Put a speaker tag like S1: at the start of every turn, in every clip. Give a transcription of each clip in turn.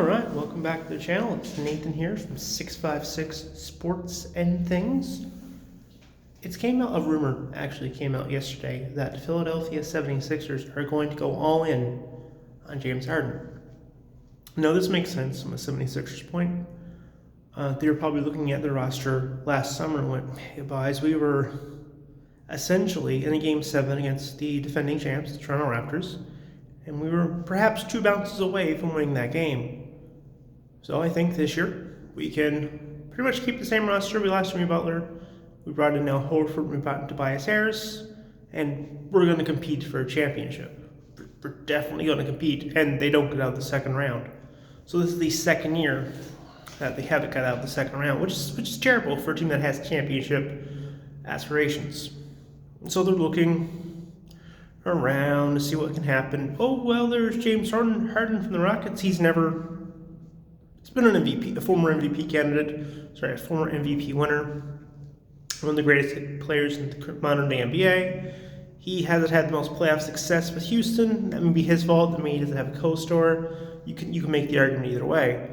S1: Alright, welcome back to the channel. It's Nathan here from 656 Sports and Things. A rumor actually came out yesterday that Philadelphia 76ers are going to go all in on James Harden. Now this makes sense from a 76ers point. They were probably looking at their roster last summer and went, hey guys, we were essentially in a game 7 against the defending champs, the Toronto Raptors, and we were perhaps 2 bounces away from winning that game. So I think this year we can pretty much keep the same roster. We lost Jimmy Butler, we brought in Al Horford, we brought in Tobias Harris, and we're going to compete for a championship. We're definitely going to compete, and they don't get out of the second round. So this is the second year that they haven't got out of the second round, which is terrible for a team that has championship aspirations. So they're looking around to see what can happen. Oh, well, there's James Harden from the Rockets. He's been an MVP, a former MVP winner, one of the greatest players in the modern day NBA. He hasn't had the most playoff success with Houston. That may be his fault. That means he doesn't have a co-star. You can make the argument either way.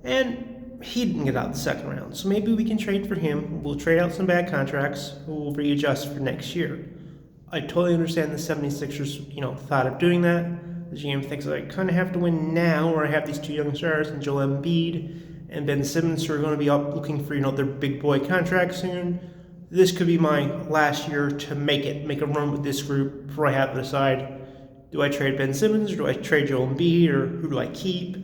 S1: And he didn't get out of the second round. So maybe we can trade for him. We'll trade out some bad contracts. We'll readjust for next year. I totally understand the 76ers, thought of doing that. The GM thinks I kind of have to win now, or I have these 2 young stars, and Joel Embiid and Ben Simmons, who are going to be up looking for, their big boy contract soon. This could be my last year to make a run with this group before I have to decide, do I trade Ben Simmons, or do I trade Joel Embiid, or who do I keep?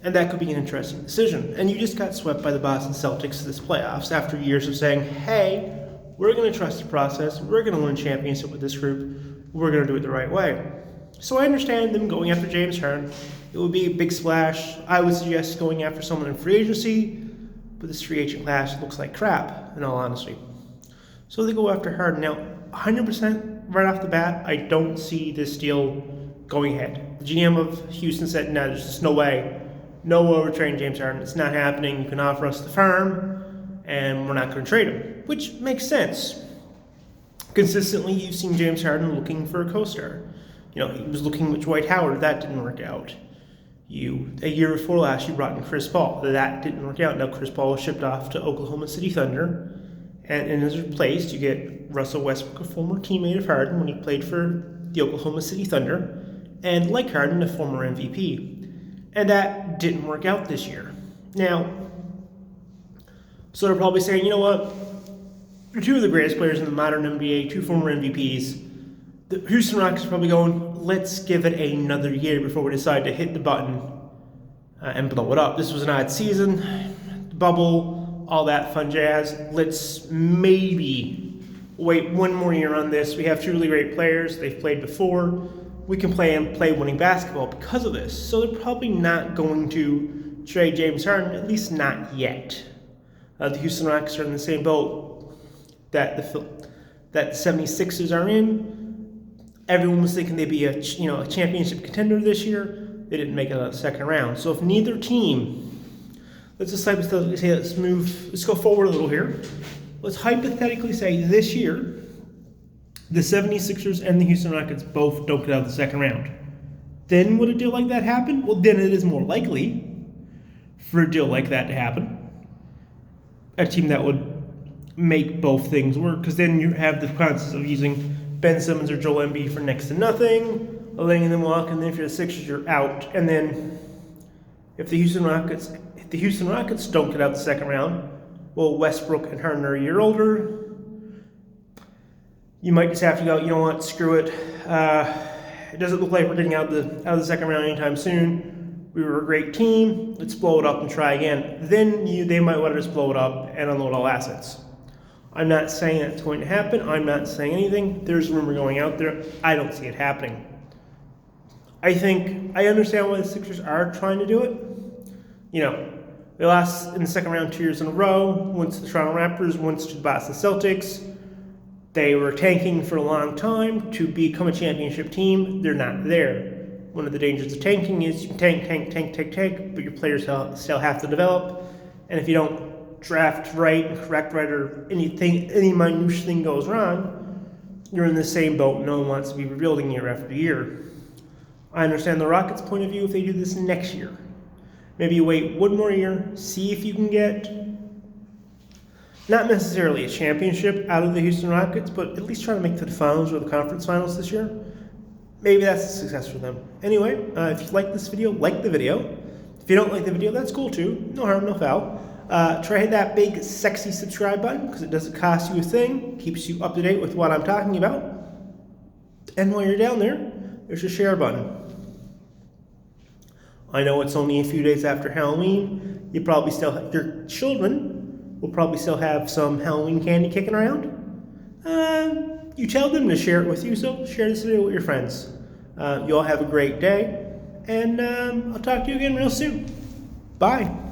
S1: And that could be an interesting decision. And you just got swept by the Boston Celtics this playoffs after years of saying, hey, we're going to trust the process. We're going to win a championship with this group. We're going to do it the right way. So I understand them going after James Harden. It would be a big splash. I would suggest going after someone in free agency, but this free agent class looks like crap, in all honesty. So they go after Harden. Now, 100% right off the bat, I don't see this deal going ahead. The GM of Houston said, no, there's just no way. No way we're trading James Harden. It's not happening. You can offer us the farm, and we're not going to trade him, which makes sense. Consistently, you've seen James Harden looking for a co-star. He was looking with Dwight Howard. That didn't work out. A year before last, you brought in Chris Paul. That didn't work out. Now Chris Paul was shipped off to Oklahoma City Thunder, and in his place, you get Russell Westbrook, a former teammate of Harden when he played for the Oklahoma City Thunder, and like Harden, a former MVP. And that didn't work out this year. Now, so they're probably saying, you know what? You're 2 of the greatest players in the modern NBA, 2 former MVPs. The Houston Rockets are probably going, let's give it another year before we decide to hit the button and blow it up. This was an odd season, bubble, all that fun jazz. Let's maybe wait 1 more year on this. We have 2 really great players. They've played before. We can play winning basketball because of this. So they're probably not going to trade James Harden, at least not yet. The Houston Rockets are in the same boat that the 76ers are in. Everyone was thinking they'd be a championship contender this year. They didn't make it out of the second round. So if neither team, let's go forward a little here. Let's hypothetically say this year, the 76ers and the Houston Rockets both don't get out of the second round. Then would a deal like that happen? Well, then it is more likely for a deal like that to happen. A team that would make both things work, because then you have the consequences of using Ben Simmons or Joel Embiid for next to nothing, letting them walk, and then if you're the Sixers, you're out. And then if the Houston Rockets don't get out the second round, well, Westbrook and Harden are a year older. You might just have to go, you know what, screw it. It doesn't look like we're getting out of the second round anytime soon. We were a great team. Let's blow it up and try again. Then they might let us blow it up and unload all assets. I'm not saying that's going to happen. I'm not saying anything. There's a rumor going out there. I don't see it happening. I understand why the Sixers are trying to do it. They lost in the second round 2 years in a row. Once to the Toronto Raptors, once to the Boston Celtics. They were tanking for a long time to become a championship team. They're not there. One of the dangers of tanking is you can tank, but your players still have to develop. And if you don't draft right and correct right, or any minute thing goes wrong, you're in the same boat. No one wants to be rebuilding year after year. I understand the Rockets' point of view if they do this next year. Maybe you wait one more year, see if you can get not necessarily a championship out of the Houston Rockets, but at least try to make to the finals or the conference finals this year. Maybe that's a success for them. Anyway, if you like this video, like the video. If you don't like the video, that's cool too. No harm, no foul. Try hit that big, sexy subscribe button because it doesn't cost you a thing. Keeps you up to date with what I'm talking about. And while you're down there, there's a share button. I know it's only a few days after Halloween. You probably still have, your children will probably still have some Halloween candy kicking around. You tell them to share it with you, so share this video with your friends. You all have a great day, and I'll talk to you again real soon. Bye.